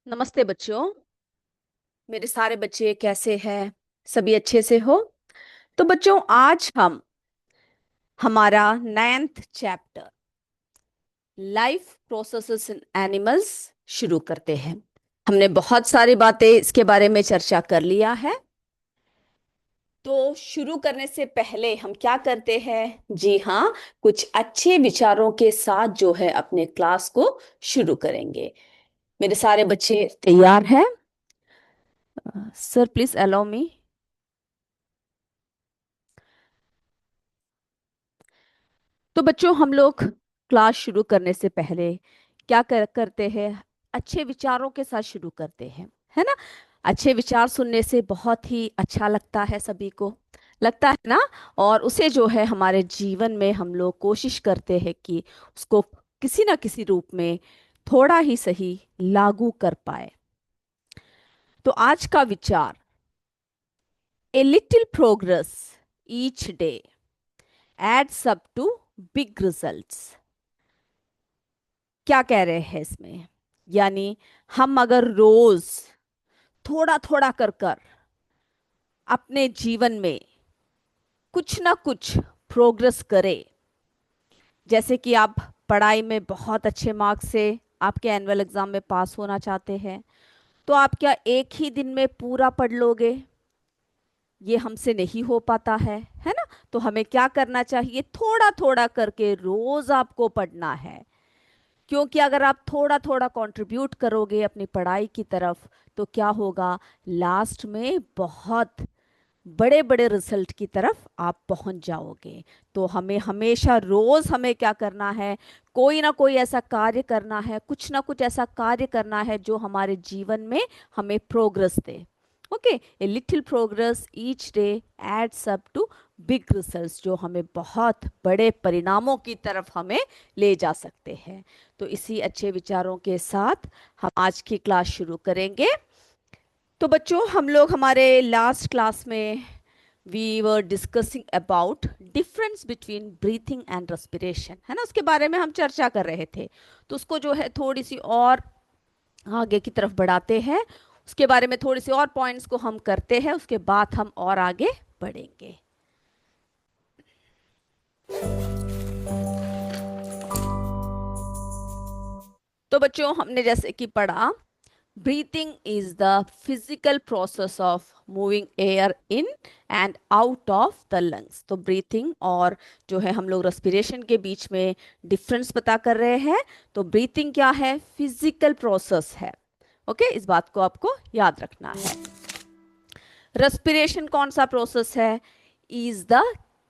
नमस्ते बच्चों। मेरे सारे बच्चे कैसे हैं? सभी अच्छे से हो? तो बच्चों, आज हम हमारा 9th चैप्टर लाइफ प्रोसेसेस इन एनिमल्स शुरू करते हैं। हमने बहुत सारी बातें इसके बारे में चर्चा कर लिया है। तो शुरू करने से पहले हम क्या करते हैं? जी हाँ, कुछ अच्छे विचारों के साथ जो है अपने क्लास को शुरू करेंगे। मेरे सारे बच्चे तैयार हैं? Sir please allow me. तो बच्चों, हम लोग क्लास शुरू करने से पहले क्या करते हैं? अच्छे विचारों के साथ शुरू करते हैं, है ना? अच्छे विचार सुनने से बहुत ही अच्छा लगता है, सभी को लगता है ना? और उसे जो है हमारे जीवन में हम लोग कोशिश करते हैं कि उसको किसी ना किसी रूप में थोड़ा ही सही लागू कर पाए। तो आज का विचार, a little progress each day adds up to big results. क्या कह रहे हैं इसमें? यानी हम अगर रोज थोड़ा थोड़ा कर कर अपने जीवन में कुछ ना कुछ प्रोग्रेस करें। जैसे कि आप पढ़ाई में बहुत अच्छे मार्क्स से आपके एनुअल एग्जाम में पास होना चाहते हैं, तो आप क्या एक ही दिन में पूरा पढ़ लोगे? ये हमसे नहीं हो पाता है ना? तो हमें क्या करना चाहिए? थोड़ा थोड़ा करके रोज आपको पढ़ना है। क्योंकि अगर आप थोड़ा थोड़ा कंट्रीब्यूट करोगे अपनी पढ़ाई की तरफ, तो क्या होगा? लास्ट में बहुत बड़े बड़े रिजल्ट की तरफ आप पहुंच जाओगे। तो हमें हमेशा रोज हमें क्या करना है? कोई ना कोई ऐसा कार्य करना है, कुछ ना कुछ ऐसा कार्य करना है जो हमारे जीवन में हमें प्रोग्रेस दे। Okay, a little progress each day adds up to big results, जो हमें बहुत बड़े परिणामों की तरफ हमें ले जा सकते हैं। तो इसी अच्छे विचारों के साथ हम आज की क्लास शुरू करेंगे। तो बच्चों, हम लोग हमारे लास्ट क्लास में we were discussing about difference between breathing and respiration, है ना? उसके बारे में हम चर्चा कर रहे थे। तो उसको जो है थोड़ी सी और आगे की तरफ बढ़ाते हैं। उसके बारे में थोड़ी सी और पॉइंट्स को हम करते हैं, उसके बाद हम और आगे बढ़ेंगे। तो बच्चों, हमने जैसे कि पढ़ा, breathing is the physical process of moving air in and out of the lungs. तो ब्रीथिंग और जो है हम लोग रेस्पिरेशन के बीच में डिफरेंस पता कर रहे हैं। तो ब्रीथिंग क्या है? फिजिकल प्रोसेस है। ओके, इस बात को आपको याद रखना है। रेस्पिरेशन कौन सा प्रोसेस है? Is the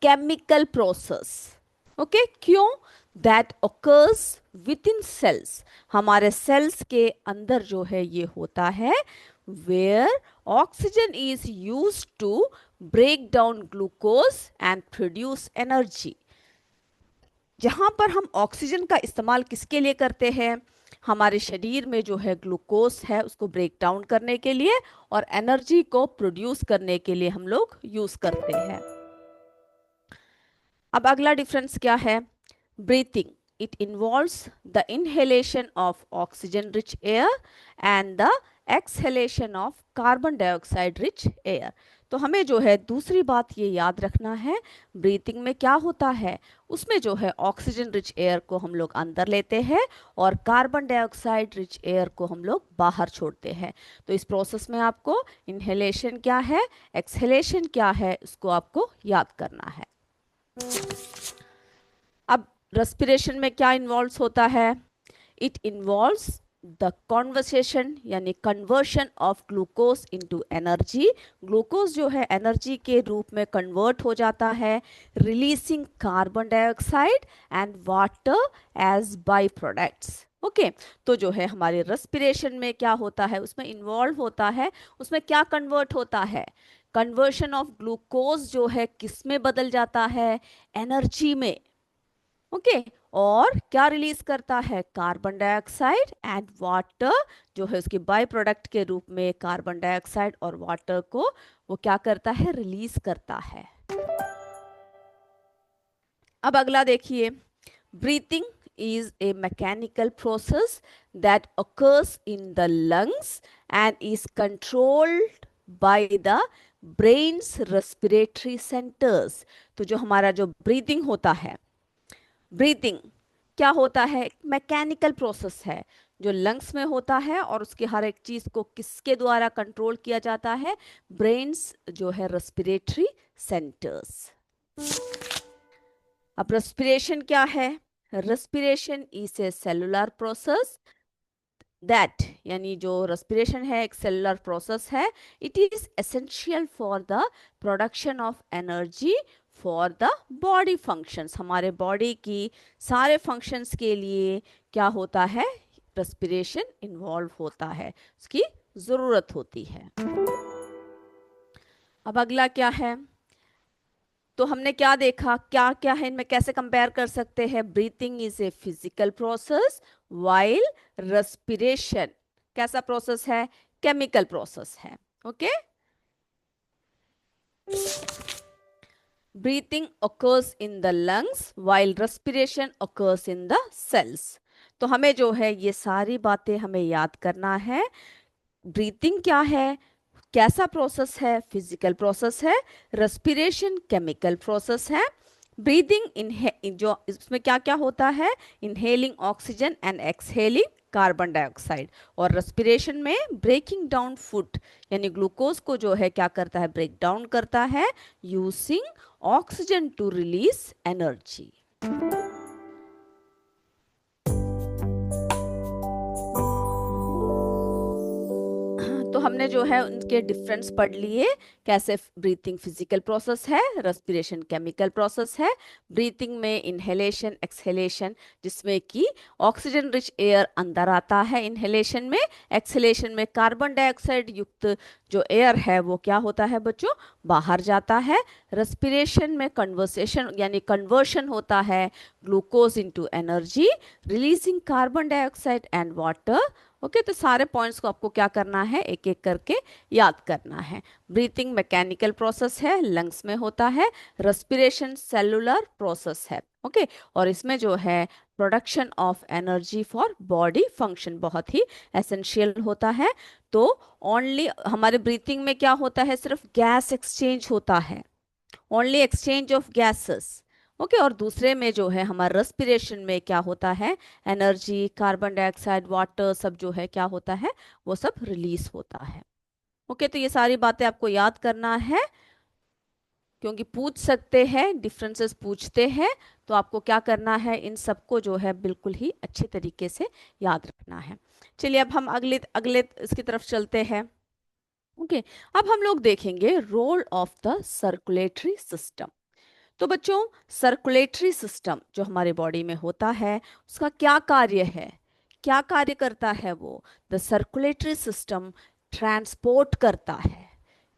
chemical process. Okay, क्यों? That occurs within cells. हमारे सेल्स के अंदर जो है ये होता है, where oxygen is use to break down glucose and produce energy. जहां पर हम ऑक्सीजन का इस्तेमाल किसके लिए करते हैं? हमारे शरीर में जो है ग्लूकोज है उसको ब्रेक डाउन करने के लिए और एनर्जी को प्रोड्यूस करने के लिए हम लोग यूज करते हैं। अब अगला डिफरेंस क्या है? Breathing, it involves the inhalation of oxygen rich air and the exhalation of carbon dioxide rich air। तो हमें जो है दूसरी बात ये याद रखना है, ब्रीथिंग में क्या होता है? उसमें जो है ऑक्सीजन रिच एयर को हम लोग अंदर लेते हैं और कार्बन डाइऑक्साइड रिच एयर को हम लोग बाहर छोड़ते हैं। तो इस प्रोसेस में आपको इनहेलेशन क्या है, एक्सहेलेशन क्या है, इसको आपको याद करना है। अब रेस्पिरेशन में क्या इन्वॉल्व होता है? इट इन्वॉल्व्स द कॉन्वर्सेशन यानी conversion of glucose into energy. Glucose जो है एनर्जी के रूप में कन्वर्ट हो जाता है, releasing carbon dioxide and water as by products. Okay, तो जो है हमारे रेस्पिरेशन में क्या होता है, उसमें इन्वॉल्व होता है, उसमें क्या कन्वर्ट होता है? कन्वर्शन ऑफ ग्लूकोज जो है किस में बदल जाता है? एनर्जी में। ओके, और क्या रिलीज करता है? कार्बन डाइऑक्साइड एंड वाटर, जो है उसके बाय प्रोडक्ट के रूप में कार्बन डाइऑक्साइड और वाटर को वो क्या करता है? रिलीज करता है। अब अगला देखिए, breathing is a mechanical process that occurs in the lungs and is controlled by the brain's respiratory centers. तो जो हमारा जो ब्रीदिंग होता है, ब्रीदिंग क्या होता है, मैकेनिकल प्रोसेस है जो लंग्स में होता है, और उसके हर एक चीज को किसके द्वारा कंट्रोल किया जाता है, ब्रेन्स जो है रेस्पिरेटरी सेंटर्स। अब रेस्पिरेशन क्या है, respiration is a cellular process that, यानी जो रेस्पिरेशन है एक सेलुलर प्रोसेस है, it is essential for the production of energy for the body functions. हमारे बॉडी की सारे फंक्शंस के लिए क्या होता है, रेस्पिरेशन इन्वॉल्व होता है, उसकी जरूरत होती है। अब अगला क्या है, तो हमने क्या देखा, क्या क्या है इनमें, कैसे कंपेयर कर सकते हैं, breathing is a physical process while respiration कैसा प्रोसेस है, केमिकल प्रोसेस है। Okay, breathing occurs in the lungs while respiration occurs in the cells। तो हमें जो है ये सारी बातें हमें याद करना है। ब्रीथिंग क्या है, कैसा प्रोसेस है, फिजिकल प्रोसेस है, रेस्पिरेशन केमिकल प्रोसेस है। ब्रीदिंग जो इसमें क्या क्या होता है, inhaling oxygen and exhaling carbon dioxide, और रेस्पिरेशन में ब्रेकिंग डाउन फूड यानी ग्लूकोज को जो है क्या करता है, ब्रेक डाउन करता है, using oxygen to release energy. तो हमने जो है उनके डिफरेंस पढ़ लिए, कैसे ब्रीथिंग फिजिकल प्रोसेस है, रेस्पिरेशन केमिकल प्रोसेस है। ब्रीथिंग में इनहेलेशन एक्सहेलेशन, जिसमें कि ऑक्सीजन रिच एयर अंदर आता है इनहेलेशन में, एक्सहेलेशन में कार्बन डाइऑक्साइड युक्त जो एयर है वो क्या होता है बच्चों, बाहर जाता है। रेस्पिरेशन में कन्वर्सेशन यानी कन्वर्शन होता है glucose into energy, releasing carbon dioxide and water. Okay, तो सारे पॉइंट्स को आपको क्या करना है, एक एक करके याद करना है। ब्रीथिंग मैकेनिकल प्रोसेस है, लंग्स में होता है। रेस्पिरेशन सेलुलर प्रोसेस है। ओके, और इसमें जो है production of energy for body function बहुत ही एसेंशियल होता है। तो ओनली हमारे ब्रीथिंग में क्या होता है, सिर्फ गैस एक्सचेंज होता है, only exchange of gases. Okay, और दूसरे में जो है हमारा रेस्पिरेशन में क्या होता है, एनर्जी कार्बन डाइऑक्साइड वाटर सब जो है क्या होता है, वो सब रिलीज होता है। ओके, तो ये सारी बातें आपको याद करना है, क्योंकि पूछ सकते हैं, डिफरेंसेस पूछते हैं, तो आपको क्या करना है, इन सबको जो है बिल्कुल ही अच्छे तरीके से याद रखना है। चलिए अब हम अगले अगले इसकी तरफ चलते हैं। ओके, अब हम लोग देखेंगे role of the circulatory system. तो बच्चों, सर्कुलेटरी सिस्टम जो हमारे बॉडी में होता है उसका क्या कार्य है, क्या कार्य करता है वो, द सर्कुलेटरी सिस्टम ट्रांसपोर्ट करता है,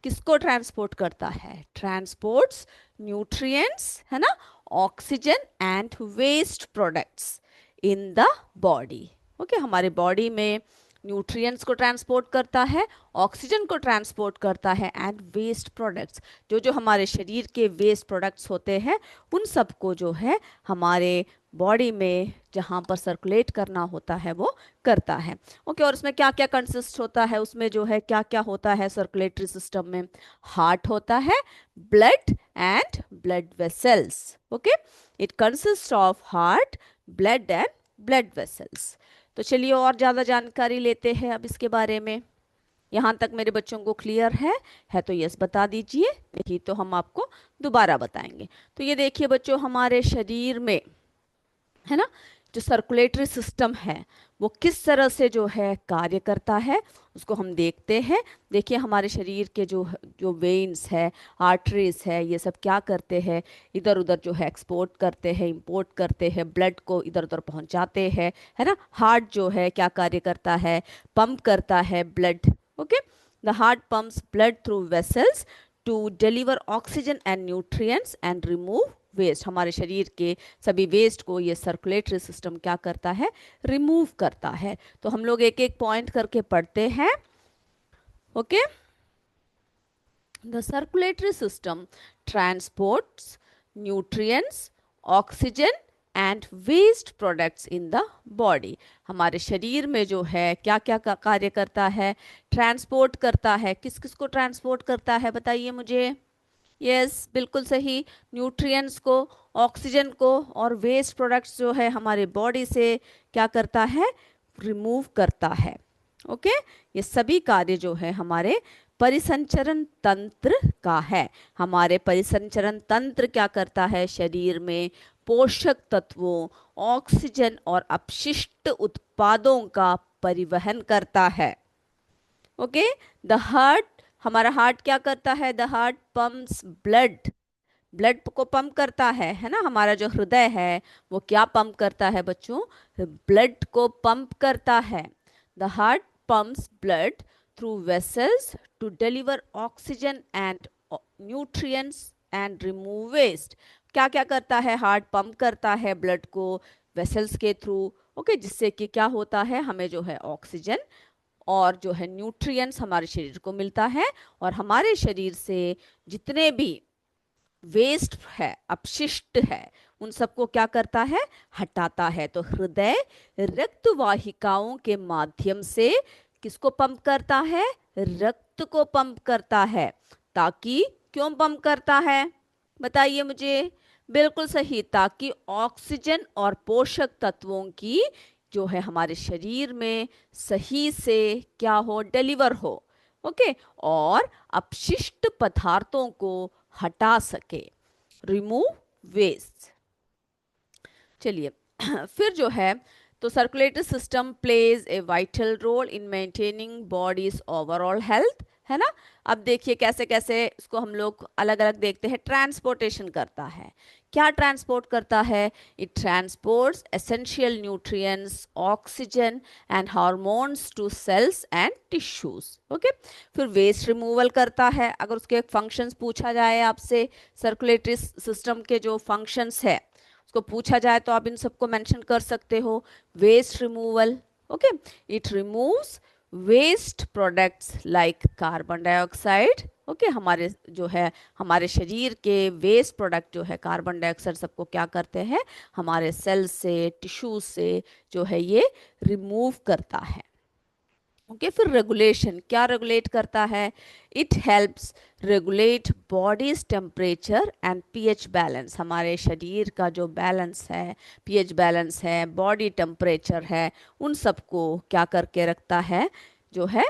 किसको ट्रांसपोर्ट करता है, ट्रांसपोर्ट्स न्यूट्रिएंट्स है ना, oxygen and waste products in the body. Okay, हमारे बॉडी में न्यूट्रिएंट्स को ट्रांसपोर्ट करता है, ऑक्सीजन को ट्रांसपोर्ट करता है, एंड वेस्ट प्रोडक्ट्स जो जो हमारे शरीर के वेस्ट प्रोडक्ट्स होते हैं उन सबको जो है हमारे बॉडी में जहाँ पर सर्कुलेट करना होता है वो करता है। ओके, और उसमें क्या क्या कंसिस्ट होता है, उसमें जो है क्या क्या होता है सर्कुलेटरी सिस्टम में, हार्ट होता है, blood and blood vessels. Okay, it consist of heart, blood and blood vessels. तो चलिए और ज़्यादा जानकारी लेते हैं अब इसके बारे में। यहाँ तक मेरे बच्चों को क्लियर है तो यस बता दीजिए, नहीं तो हम आपको दोबारा बताएंगे। तो ये देखिए बच्चों, हमारे शरीर में है ना जो सर्कुलेटरी सिस्टम है वो किस तरह से जो है कार्य करता है उसको हम देखते हैं। देखिए हमारे शरीर के जो जो वेन्स है, आर्टरीज है, ये सब क्या करते हैं, इधर उधर जो है एक्सपोर्ट करते हैं, इंपोर्ट करते हैं, ब्लड को इधर उधर पहुंचाते हैं, है ना। हार्ट जो है क्या कार्य करता है, पंप करता है blood. Okay, the heart pumps blood through vessels to deliver oxygen and nutrients and remove waste. हमारे शरीर के सभी वेस्ट को ये सर्कुलेटरी सिस्टम क्या करता है, रिमूव करता है। तो हम लोग एक एक पॉइंट करके पढ़ते हैं। Okay, the circulatory system transports nutrients, oxygen and waste products in the body. हमारे शरीर में जो है क्या क्या कार्य करता है, ट्रांसपोर्ट करता है। किस किस को ट्रांसपोर्ट करता है बताइए मुझे। यस, बिल्कुल सही, न्यूट्रिएंट्स को, ऑक्सीजन को, और वेस्ट प्रोडक्ट्स जो है हमारे बॉडी से क्या करता है, रिमूव करता है। ओके, ये सभी कार्य जो है हमारे परिसंचरण तंत्र का है। हमारे परिसंचरण तंत्र क्या करता है, शरीर में पोषक तत्वों, ऑक्सीजन और अपशिष्ट उत्पादों का परिवहन करता है। ओके, द हार्ट, हमारा हार्ट क्या करता है, the heart pumps blood, blood को पंप करता है ना। हमारा जो हृदय है वो क्या पंप करता है बच्चों, ब्लड को पंप करता है। The heart pumps blood through vessels to deliver oxygen and nutrients and remove waste. क्या क्या करता है, हार्ट पंप करता है ब्लड को वेसल्स के थ्रू, ओके, जिससे कि क्या होता है, हमें जो है ऑक्सीजन और जो है न्यूट्रिएंट्स हमारे शरीर को मिलता है, और हमारे शरीर से जितने भी वेस्ट है, अपशिष्ट है, उन सबको क्या करता है, हटाता है। तो हृदय रक्त वाहिकाओं के माध्यम से किसको पंप करता है, रक्त को पंप करता है। ताकि, क्यों पंप करता है बताइए मुझे। बिल्कुल सही, ताकि ऑक्सीजन और पोषक तत्वों की जो है हमारे शरीर में सही से क्या हो, डिलीवर हो। ओके, और अपशिष्ट पदार्थों को हटा सके, रिमूव वेस्ट। चलिए फिर जो है, तो circulatory system plays a vital role in maintaining body's overall health, है ना। अब देखिए कैसे कैसे इसको हम लोग अलग अलग देखते हैं। ट्रांसपोर्टेशन करता है, क्या ट्रांसपोर्ट करता है, it transports essential nutrients, oxygen and hormones to cells and tissues. Okay, फिर वेस्ट रिमूवल करता है। अगर उसके फंक्शंस पूछा जाए आपसे, सर्कुलेटरी सिस्टम के जो फंक्शंस है उसको पूछा जाए तो आप इन सबको मेंशन कर सकते हो। Waste removal, okay, it removes waste products like carbon dioxide. Okay, हमारे जो है हमारे शरीर के वेस्ट प्रोडक्ट जो है कार्बन डाइऑक्साइड सबको क्या करते हैं, हमारे सेल से, टिश्यू से जो है ये रिमूव करता है। ओके, फिर रेगुलेशन, क्या रेगुलेट करता है, it helps regulate bodies temperature and pH balance. हमारे शरीर का जो बैलेंस है, पीएच बैलेंस है, बॉडी टेम्परेचर है, उन सबको क्या करके रखता है, जो है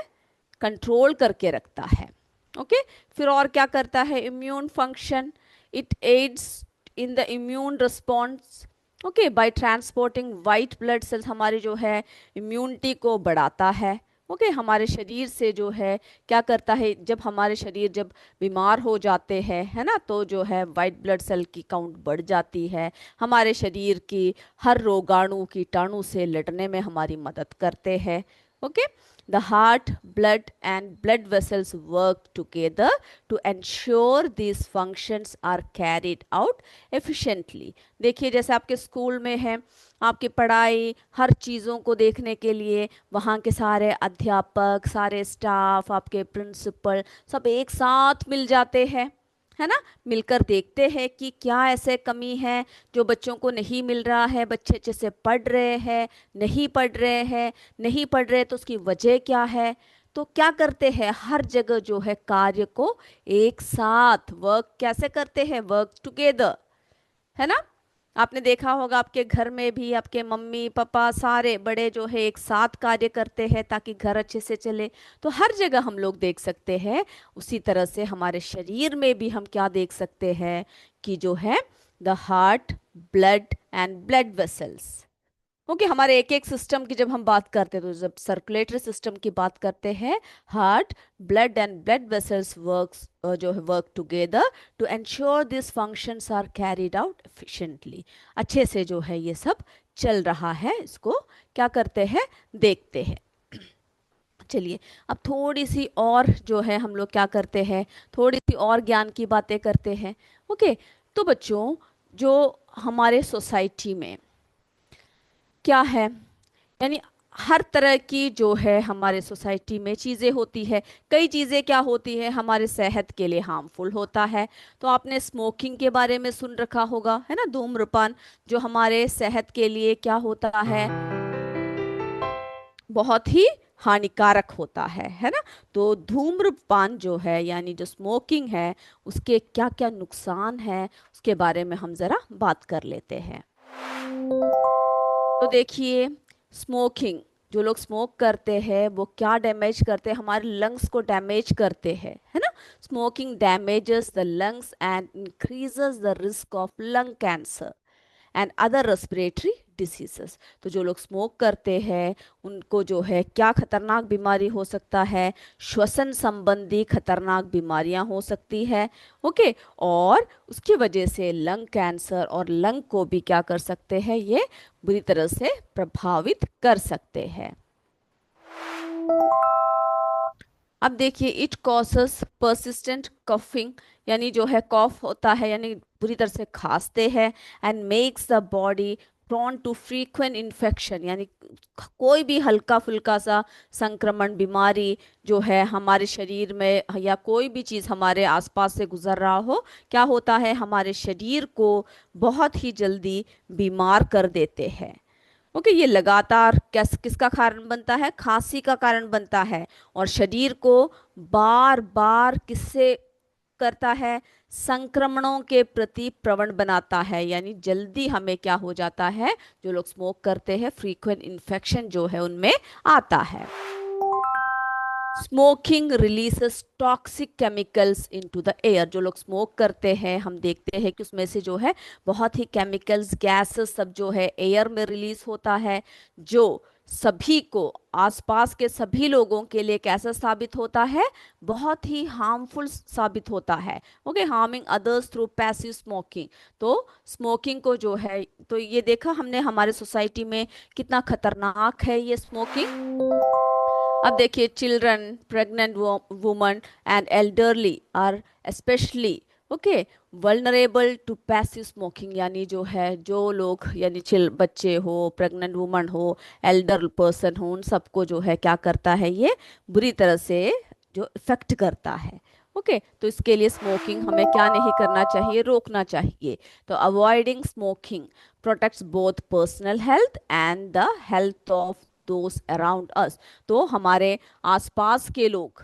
कंट्रोल करके रखता है। ओके, फिर और क्या करता है, immune function, it aids in the immune response. Okay, by transporting white blood cells, हमारी जो है इम्यूनिटी को बढ़ाता है। ओके, हमारे शरीर से जो है क्या करता है, जब हमारे शरीर जब बीमार हो जाते हैं, है ना, तो जो है वाइट ब्लड सेल की काउंट बढ़ जाती है। हमारे शरीर की हर रोगाणु कीटाणु से लड़ने में हमारी मदद करते हैं। Okay, the heart, blood and blood vessels work together to ensure these functions are carried out efficiently। देखिए जैसे आपके स्कूल में है, आपकी पढ़ाई हर चीज़ों को देखने के लिए वहाँ के सारे अध्यापक, सारे स्टाफ, आपके प्रिंसिपल सब एक साथ मिल जाते हैं, है ना। मिलकर देखते हैं कि क्या ऐसे कमी है जो बच्चों को नहीं मिल रहा है, बच्चे अच्छे से पढ़ रहे हैं, नहीं पढ़ रहे हैं, नहीं पढ़ रहे तो उसकी वजह क्या है। तो क्या करते हैं, हर जगह जो है कार्य को एक साथ वर्क कैसे करते हैं, वर्क टुगेदर, है ना। आपने देखा होगा आपके घर में भी आपके मम्मी पापा सारे बड़े जो है एक साथ कार्य करते हैं ताकि घर अच्छे से चले। तो हर जगह हम लोग देख सकते हैं, उसी तरह से हमारे शरीर में भी हम क्या देख सकते हैं कि जो है the heart, blood and blood vessels. Okay, हमारे एक एक सिस्टम की जब हम बात करते हैं, तो जब सर्कुलेटरी सिस्टम की बात करते हैं, heart, blood and blood vessels works जो है work together to ensure this functions are carried out efficiently. अच्छे से जो है ये सब चल रहा है, इसको क्या करते हैं, देखते हैं। चलिए अब थोड़ी सी और जो है हम लोग क्या करते हैं, थोड़ी सी और ज्ञान की बातें करते हैं। ओके, तो बच्चों जो हमारे सोसाइटी में क्या है, यानी हर तरह की जो है हमारे सोसाइटी में चीज़ें होती है। कई चीज़ें क्या होती है हमारे सेहत के लिए हार्मफुल होता है। तो आपने स्मोकिंग के बारे में सुन रखा होगा, है ना, धूम्रपान, जो हमारे सेहत के लिए क्या होता है, बहुत ही हानिकारक होता है ना। तो धूम्रपान जो है यानी जो स्मोकिंग है, उसके क्या क्या नुकसान है उसके बारे में हम जरा बात कर लेते हैं। तो देखिए, स्मोकिंग, जो लोग स्मोक करते हैं वो क्या डैमेज करते हैं, हमारे लंग्स को डैमेज करते हैं, है ना। Smoking damages the lungs and increases the risk of lung cancer and other respiratory diseases. तो जो लोग स्मोक करते हैं उनको जो है क्या खतरनाक बीमारी हो सकता है, श्वसन संबंधी खतरनाक बीमारियां हो सकती है। ओके, और उसकी वजह से लंग कैंसर और लंग को भी क्या कर सकते हैं, ये बुरी तरह से प्रभावित कर सकते हैं। अब देखिए, इट कॉजेस परसिस्टेंट कफिंग, यानी जो है कॉफ होता है यानी बुरी तरह से खांसते हैं, and makes the body prone to frequent infection, यानी कोई भी हल्का फुल्का सा संक्रमण बीमारी जो है हमारे शरीर में या कोई भी चीज़ हमारे आसपास से गुजर रहा हो, क्या होता है हमारे शरीर को बहुत ही जल्दी बीमार कर देते हैं। ओके, ये लगातार किसका कारण बनता है, खांसी का कारण बनता है, और शरीर को बार बार किससे करता है, संक्रमणों के प्रति प्रवण बनाता है, यानी जल्दी हमें क्या हो जाता है, जो लोग स्मोक करते हैं फ्रीक्वेंट इन्फेक्शन जो है उनमें आता है। Smoking releases toxic chemicals into the air, जो लोग स्मोक करते हैं हम देखते हैं कि उसमें से जो है बहुत ही केमिकल्स गैसेस सब जो है एयर में रिलीज होता है, जो सभी को, आसपास के सभी लोगों के लिए कैसा साबित होता है, बहुत ही हार्मफुल साबित होता है। Okay, harming others through passive smoking. तो स्मोकिंग को जो है, तो ये देखा हमने हमारे सोसाइटी में कितना खतरनाक है ये स्मोकिंग। अब देखिए, children, pregnant woman and elderly are specially okay vulnerable to passive smoking, यानी जो है जो लोग यानी चिल बच्चे हो, प्रेग्नेंट वुमन हो, एल्डर पर्सन हो, उन सबको जो है क्या करता है, ये बुरी तरह से जो इफेक्ट करता है। ओके, तो इसके लिए स्मोकिंग हमें क्या नहीं करना चाहिए, रोकना चाहिए। तो avoiding smoking protects both personal health and the health of those around us. तो हमारे आसपास के लोग,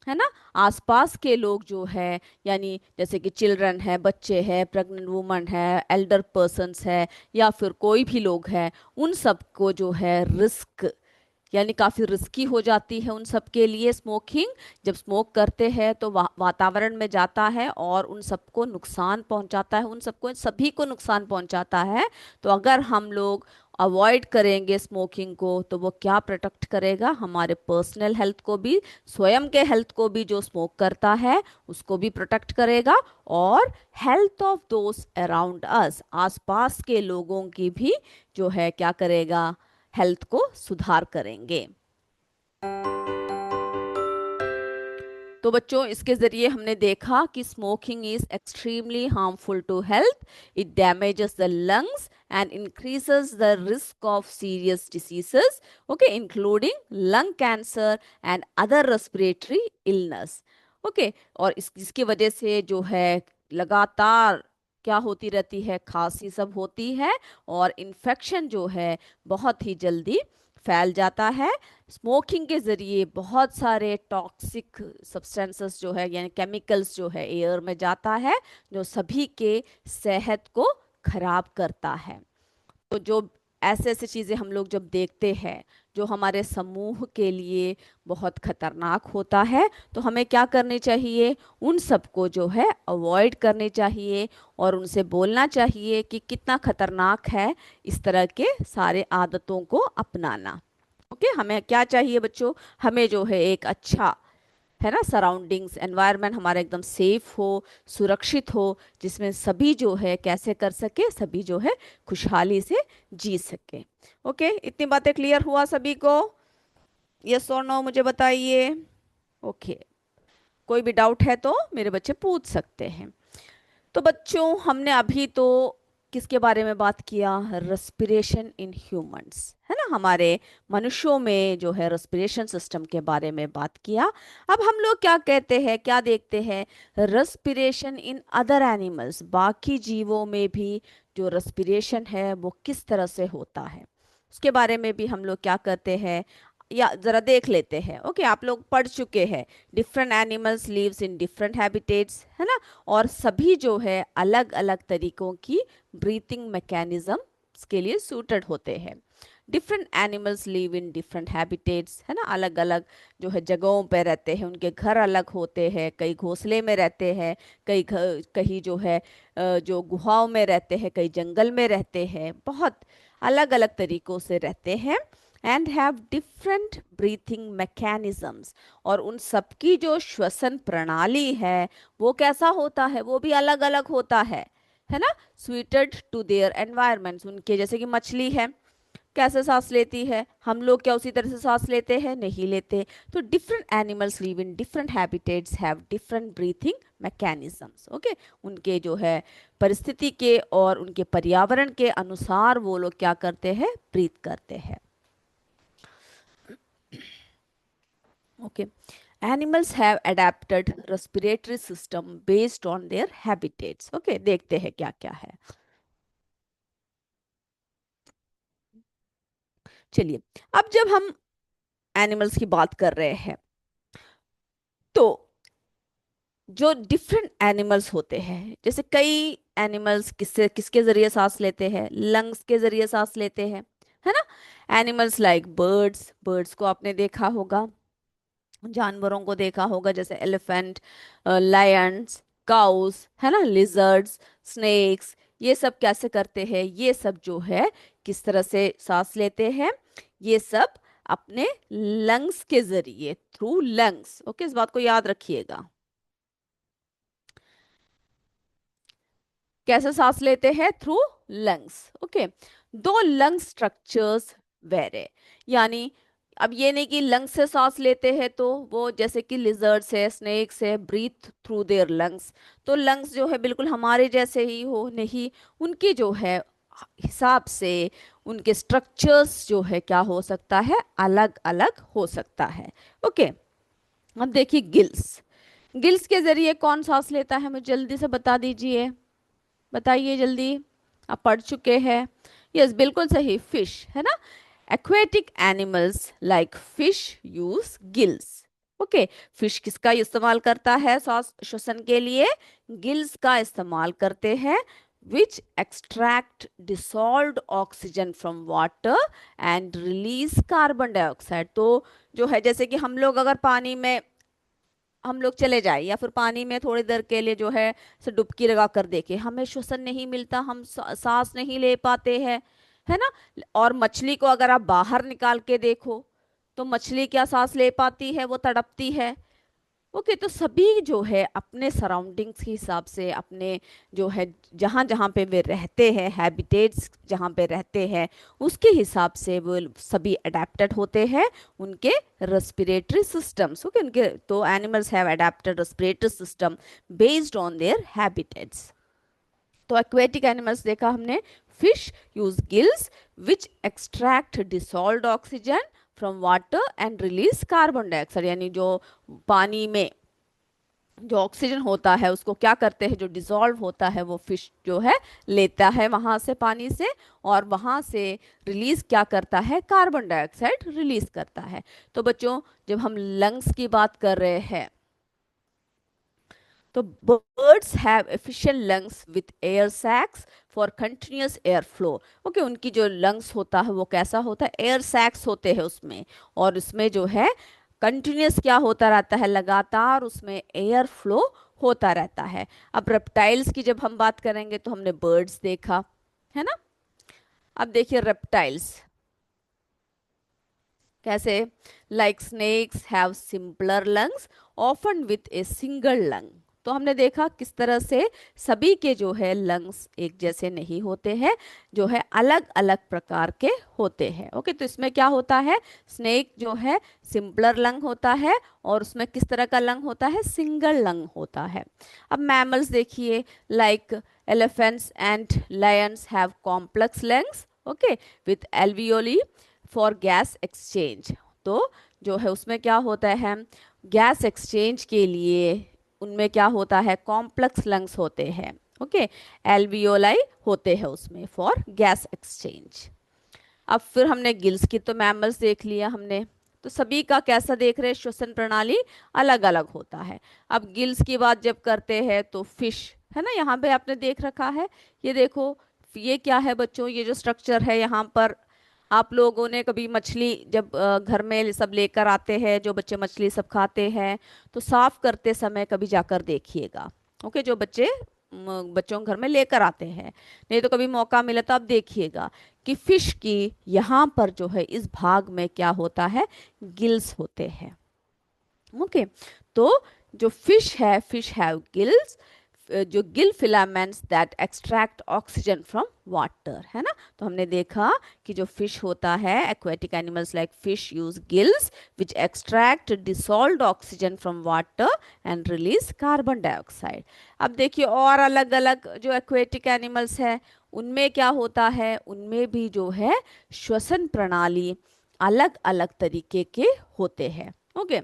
है ना, आसपास के लोग जो है, यानी जैसे कि चिल्ड्रन है, बच्चे हैं, प्रेग्नेंट वुमन है, एल्डर पर्सन्स है, या फिर कोई भी लोग है, उन सबको जो है रिस्क, यानी काफ़ी रिस्की हो जाती है उन सब के लिए स्मोकिंग। जब स्मोक करते हैं तो वातावरण में जाता है और उन सबको नुकसान पहुंचाता है, उन सबको, सभी को नुकसान पहुंचाता है। तो अगर हम लोग अवॉइड करेंगे स्मोकिंग को तो वो क्या प्रोटेक्ट करेगा, हमारे पर्सनल हेल्थ को भी, स्वयं के हेल्थ को भी, जो स्मोक करता है उसको भी प्रोटेक्ट करेगा, और health of those around us, आसपास के लोगों की भी जो है क्या करेगा, हेल्थ को सुधार करेंगे। तो बच्चों, इसके जरिए हमने देखा कि smoking is extremely harmful to health, it damages the lungs and increases the risk of serious diseases, okay, including lung cancer and other respiratory illness. Okay, और इसकी वजह से जो है लगातार क्या होती रहती है, खांसी सब होती है, और इन्फेक्शन जो है बहुत ही जल्दी फैल जाता है। स्मोकिंग के ज़रिए बहुत सारे टॉक्सिक सब्सटेंसेस जो है यानी केमिकल्स जो है एयर में जाता है, जो सभी के सेहत को खराब करता है। तो जो ऐसे ऐसे चीज़ें हम लोग जब देखते हैं जो हमारे समूह के लिए बहुत खतरनाक होता है, तो हमें क्या करनी चाहिए, उन सबको जो है अवॉइड करनी चाहिए, और उनसे बोलना चाहिए कि कितना खतरनाक है इस तरह के सारे आदतों को अपनाना। ओके, हमें क्या चाहिए बच्चों, हमें जो है एक अच्छा, है ना, सराउंडिंग्स, एनवायरनमेंट हमारा एकदम सेफ हो, सुरक्षित हो, जिसमें सभी जो है कैसे कर सके, सभी जो है खुशहाली से जी सके। ओके, इतनी बातें क्लियर हुआ सभी को, यस और नो मुझे बताइए। ओके, कोई भी डाउट है तो मेरे बच्चे पूछ सकते हैं। तो बच्चों, हमने अभी तो किसके बारे में बात किया? रेस्पिरेशन इन ह्यूमंस, है ना, हमारे मनुष्यों में जो है रेस्पिरेशन सिस्टम के बारे में बात किया। अब हम लोग क्या कहते हैं, क्या देखते हैं? रेस्पिरेशन इन अदर एनिमल्स, बाकी जीवों में भी जो रेस्पिरेशन है वो किस तरह से होता है, उसके बारे में भी हम लोग क्या करते हैं, या जरा देख लेते हैं। ओके, आप लोग पढ़ चुके हैं different animals lives in different habitats, है ना, और सभी जो है अलग अलग तरीकों की ब्रीथिंग मैकेनिज्म के लिए सूटेड होते हैं। Different animals live in different habitats, है ना, अलग अलग जो है जगहों पे रहते हैं, उनके घर अलग होते हैं, कई घोंसले में रहते हैं, कहीं जो है जो गुहाओं में रहते हैं, कई जंगल में रहते हैं, बहुत अलग अलग तरीकों से रहते हैं। And have different breathing mechanisms, और उन सबकी जो श्वसन प्रणाली है वो कैसा होता है, वो भी अलग अलग होता है ना, suited टू देयर एनवायरमेंट्स। उनके जैसे कि मछली है, कैसे सांस लेती है, हम लोग क्या उसी तरह से सांस लेते हैं? नहीं लेते। तो different animals live in different habitats, have different breathing mechanisms. Okay, उनके जो है परिस्थिति के और उनके पर्यावरण के अनुसार वो लोग क्या करते हैं? ब्रीथ करते हैं। Okay, animals have adapted respiratory system based on their habitats. Okay, देखते हैं क्या क्या है। चलिए, अब जब हम एनिमल्स की बात कर रहे हैं तो जो डिफरेंट एनिमल्स होते हैं, जैसे कई एनिमल्स किससे किसके जरिए सांस लेते हैं? लंग्स के जरिए सांस लेते हैं, है ना। एनिमल्स लाइक बर्ड्स, बर्ड्स को आपने देखा होगा, जानवरों को देखा होगा, जैसे एलिफेंट, लायंस, काउस, है ना, लिजर्ड्स, स्नेक्स, ये सब कैसे करते हैं? ये सब जो है किस तरह से सांस लेते हैं? ये सब अपने लंग्स के जरिए, थ्रू लंग्स। ओके, इस बात को याद रखिएगा। कैसे सांस लेते हैं? Through lungs. ओके, दो लंग स्ट्रक्चर्स वेरे, यानी अब ये नहीं कि लंग्स से सांस लेते हैं तो वो जैसे कि लिजर्ड्स है, स्नेक्स है, ब्रीथ थ्रू देयर लंग्स, तो लंग्स जो है बिल्कुल हमारे जैसे ही हो नहीं, उनकी जो है हिसाब से उनके स्ट्रक्चर्स जो है क्या हो सकता है? अलग अलग हो सकता है। ओके, अब देखिए गिल्स, गिल्स के जरिए कौन सांस लेता है? मुझे जल्दी से बता दीजिए, बताइए जल्दी, आप पढ़ चुके हैं। यस, बिल्कुल सही, फिश, है ना। Aquatic animals like fish use gills. Okay, fish किसका इस्तेमाल करता है श्वास श्वसन के लिए? गिल्स का इस्तेमाल करते हैं, which extract dissolved oxygen from water and release carbon dioxide. तो जो है जैसे कि हम लोग अगर पानी में हम लोग चले जाए या फिर पानी में थोड़ी देर के लिए जो है से डुबकी लगा कर देखे, हमें श्वसन नहीं मिलता, हम सांस नहीं ले पाते हैं, है ना। और मछली को अगर आप बाहर निकाल के देखो तो मछली क्या सांस ले पाती है? वो तड़पती है। ओके, तो सभी जो है अपने सराउंडिंग्स के हिसाब से, अपने जो है जहाँ जहाँ पे वे रहते हैं, हैबिटेट्स जहाँ पे रहते हैं, उसके हिसाब से वो सभी अडेप्टेड होते हैं उनके रेस्पिरेटरी सिस्टम्स। ओके, उनके तो animals have adapted respiratory system based on their habitats. तो एक्वेटिक एनिमल्स देखा हमने, fish use gills which extract dissolved oxygen from water and release carbon dioxide, यानी जो पानी में जो ऑक्सीजन होता है उसको क्या करते हैं, जो डिसॉल्व होता है वो फिश जो है लेता है वहां से, पानी से, और वहां से रिलीज क्या करता है? कार्बन डाइऑक्साइड रिलीज करता है। तो बच्चों, जब हम लंग्स की बात कर रहे हैं तो birds have efficient lungs with air sacs for continuous air flow. Okay, उनकी जो लंग्स होता है वो कैसा होता है? एयर सैक्स होते हैं उसमें, और उसमें जो है कंटिन्यूअस क्या होता रहता है? लगातार उसमें एयर फ्लो होता रहता है। अब रेप्टाइल्स की जब हम बात करेंगे तो हमने बर्ड्स देखा, है ना। अब देखिए रेप्टाइल्स कैसे, like snakes have simpler lungs often with a single lung. तो हमने देखा किस तरह से सभी के जो है लंग्स एक जैसे नहीं होते हैं, जो है अलग अलग प्रकार के होते हैं। ओके, तो इसमें क्या होता है, स्नेक जो है सिंपलर लंग होता है, और उसमें किस तरह का लंग होता है, सिंगल लंग होता है। अब मैमल्स देखिए, like elephants and lions have complex lungs, okay, with alveoli for gas exchange। तो जो है उसमें क्या होता है, गैस एक्सचेंज के लिए उनमें क्या होता है, कॉम्प्लेक्स लंग्स होते हैं। ओके, एल्वियोलाई होते हैं उसमें फॉर गैस एक्सचेंज। अब फिर हमने गिल्स की तो मैमल्स देख लिया हमने, तो सभी का कैसा देख रहे हैं, श्वसन प्रणाली अलग अलग होता है। अब गिल्स की बात जब करते हैं तो फिश है ना, यहाँ पे आपने देख रखा है, ये देखो, ये क्या है बच्चों, ये जो स्ट्रक्चर है यहाँ पर, आप लोगों ने कभी मछली जब घर में सब लेकर आते हैं, जो बच्चे मछली सब खाते हैं, तो साफ करते समय कभी जाकर देखिएगा। ओके, जो बच्चे बच्चों के घर में लेकर आते हैं, नहीं तो कभी मौका मिले तो आप देखिएगा कि फिश की यहाँ पर जो है इस भाग में क्या होता है, गिल्स होते हैं। ओके, तो जो फिश है, फिश हैव गिल्स, जो Gill filaments that extract oxygen from water, है ना। तो हमने देखा कि जो फिश होता है, aquatic animals like fish use gills which extract dissolved oxygen from water and release carbon dioxide. अब देखिए और अलग अलग जो एक्वेटिक एनिमल्स है, उनमें क्या होता है, उनमें भी जो है श्वसन प्रणाली अलग अलग तरीके के होते हैं। ओके,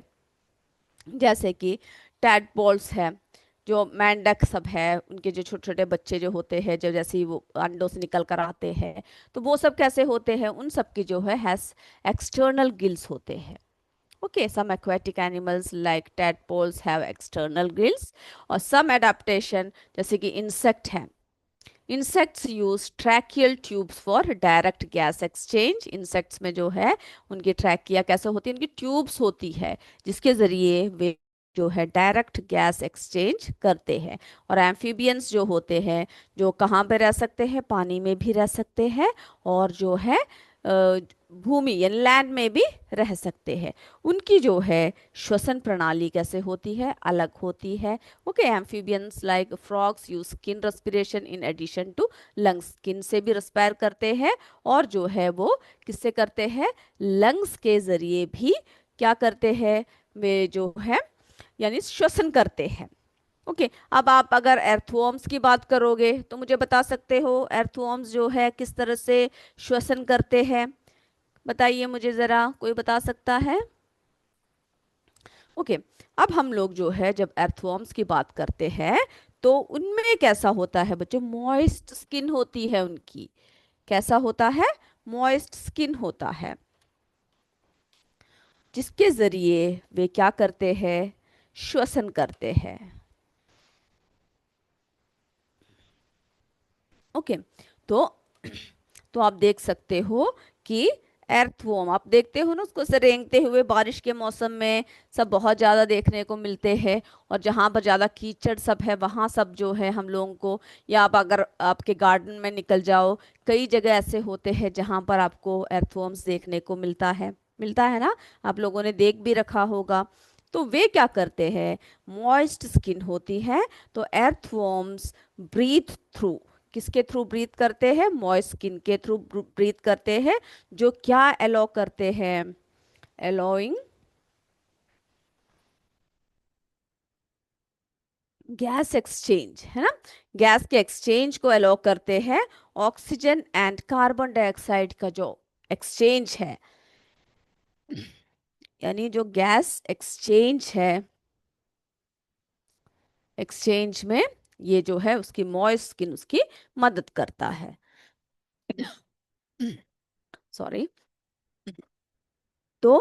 जैसे कि टैडपोल्स है, जो मेंढक सब है, उनके जो छोटे छोटे बच्चे जो होते हैं, जो जैसे ही वो अंडों से निकल कर आते हैं, तो वो सब कैसे होते हैं, उन सब की जो है हैज एक्सटर्नल गिल्स होते हैं। Okay, some aquatic animals like tadpoles have external gills, और सम एडाप्टेशन जैसे कि इंसेक्ट है, insects use tracheal tubes for direct gas exchange. Insects में जो है उनकी ट्रैकिया कैसे होती है, उनकी ट्यूब्स होती है जिसके जरिए वे जो है डायरेक्ट गैस एक्सचेंज करते हैं। और एम्फीबियंस जो होते हैं, जो कहाँ पे रह सकते हैं, पानी में भी रह सकते हैं, और जो है भूमि यानी लैंड में भी रह सकते हैं। उनकी जो है श्वसन प्रणाली कैसे होती है, अलग होती है। Okay, amphibians like frogs use skin respiration in addition to lungs, skin से भी रेस्पायर करते हैं, और जो है वो किससे करते हैं, लंग्स के जरिए भी क्या करते हैं, वे जो है यानी श्वसन करते हैं। ओके, अब आप अगर एर्थवॉर्म्स की बात करोगे तो मुझे बता सकते हो एर्थवॉर्म्स जो है किस तरह से श्वसन करते हैं, बताइए मुझे जरा, कोई बता सकता है। ओके, अब हम लोग जो है जब एर्थवॉर्म्स की बात करते हैं तो उनमें कैसा होता है बच्चों, मॉइस्ट स्किन होती है उनकी, कैसा होता है, मॉइस्ट स्किन होता है, जिसके जरिए वे क्या करते हैं, श्वसन करते हैं। ओके, तो आप देख सकते हो कि एर्थवॉर्म आप देखते हो ना, उसको से रेंगते हुए बारिश के मौसम में सब बहुत ज़्यादा देखने को मिलते हैं, और जहाँ पर ज़्यादा कीचड़ सब है वहाँ सब जो है हम लोगों को, या आप अगर आपके गार्डन में निकल जाओ, कई जगह ऐसे होते हैं जहाँ पर आपको एर्थवॉर्म्स देखने को मिलता है ना, आप लोगों ने देख भी रखा होगा। तो वे क्या करते हैं, मॉइस्ट स्किन होती है, तो एर्थवॉर्म्स ब्रीथ थ्रू, किसके थ्रू ब्रीथ करते हैं, मॉइस्ट स्किन के थ्रू ब्रीथ करते हैं, जो क्या अलाउ करते हैं, अलाउइंग गैस एक्सचेंज, है ना, गैस के एक्सचेंज को अलाउ करते हैं। ऑक्सीजन एंड कार्बन डाइऑक्साइड का जो एक्सचेंज है, यानी जो गैस एक्सचेंज है, एक्सचेंज में ये जो है उसकी मॉइस्ट स्किन उसकी मदद करता है। सॉरी। तो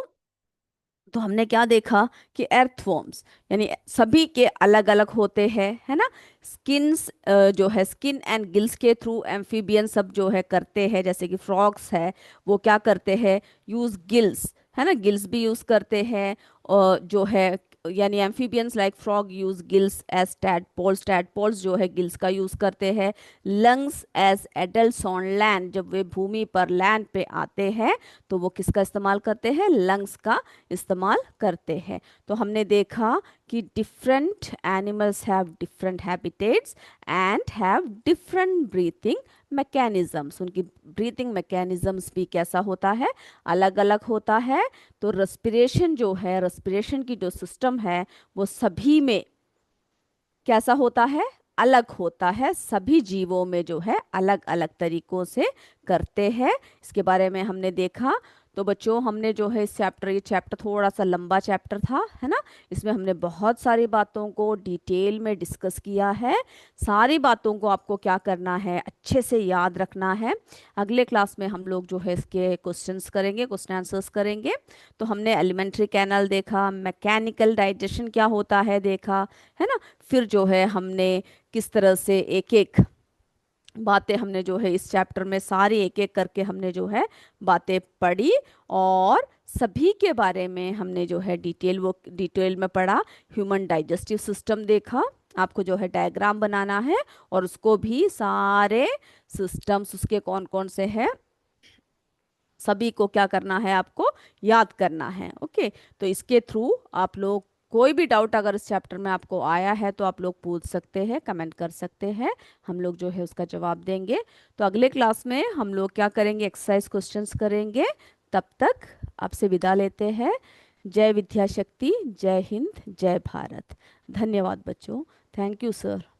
हमने क्या देखा कि एर्थवॉर्म्स यानी सभी के अलग अलग होते हैं, है ना। स्किन्स जो है स्किन एंड गिल्स के थ्रू एम्फीबियन सब जो है करते हैं, जैसे कि फ्रॉग्स है, वो क्या करते हैं, यूज गिल्स, है ना, गिल्स भी यूज करते हैं, और जो है यानी amphibians like frog use gills as tadpoles, tadpoles जो है गिल्स का यूज करते हैं। Lungs as adults on land, जब वे भूमि पर लैंड पे आते हैं तो वो किसका इस्तेमाल करते हैं, लंग्स का इस्तेमाल करते हैं। तो हमने देखा कि different animals have different habitats and have different breathing mechanisms. उनकी ब्रीथिंग मैकेनिज्म्स भी कैसा होता है, अलग अलग होता है। तो रेस्पिरेशन जो है, रेस्पिरेशन की जो सिस्टम है वो सभी में कैसा होता है, अलग होता है। सभी जीवों में जो है अलग अलग तरीकों से करते हैं। इसके बारे में हमने देखा। तो बच्चों हमने जो है इस चैप्टर, ये चैप्टर थोड़ा सा लंबा चैप्टर था, है ना। इसमें हमने बहुत सारी बातों को डिटेल में डिस्कस किया है। सारी बातों को आपको क्या करना है, अच्छे से याद रखना है। अगले क्लास में हम लोग जो है इसके क्वेश्चंस करेंगे, क्वेश्चन आंसर्स करेंगे। तो हमने एलिमेंट्री कैनल देखा, मैकेनिकल डाइजेशन क्या होता है देखा, है ना। फिर जो है हमने किस तरह से एक एक बातें हमने जो है इस चैप्टर में सारी एक एक करके हमने जो है बातें पढ़ी, और सभी के बारे में हमने जो है डिटेल में पढ़ा। ह्यूमन डाइजेस्टिव सिस्टम देखा, आपको जो है डायग्राम बनाना है और उसको भी सारे सिस्टम्स उसके कौन कौन से हैं सभी को क्या करना है, आपको याद करना है। ओके, तो इसके थ्रू आप लोग कोई भी डाउट अगर इस चैप्टर में आपको आया है तो आप लोग पूछ सकते हैं, कमेंट कर सकते हैं, हम लोग जो है उसका जवाब देंगे। तो अगले क्लास में हम लोग क्या करेंगे, एक्सरसाइज क्वेश्चंस करेंगे। तब तक आपसे विदा लेते हैं। जय विद्याशक्ति, जय हिंद, जय भारत। धन्यवाद बच्चों। Thank you sir.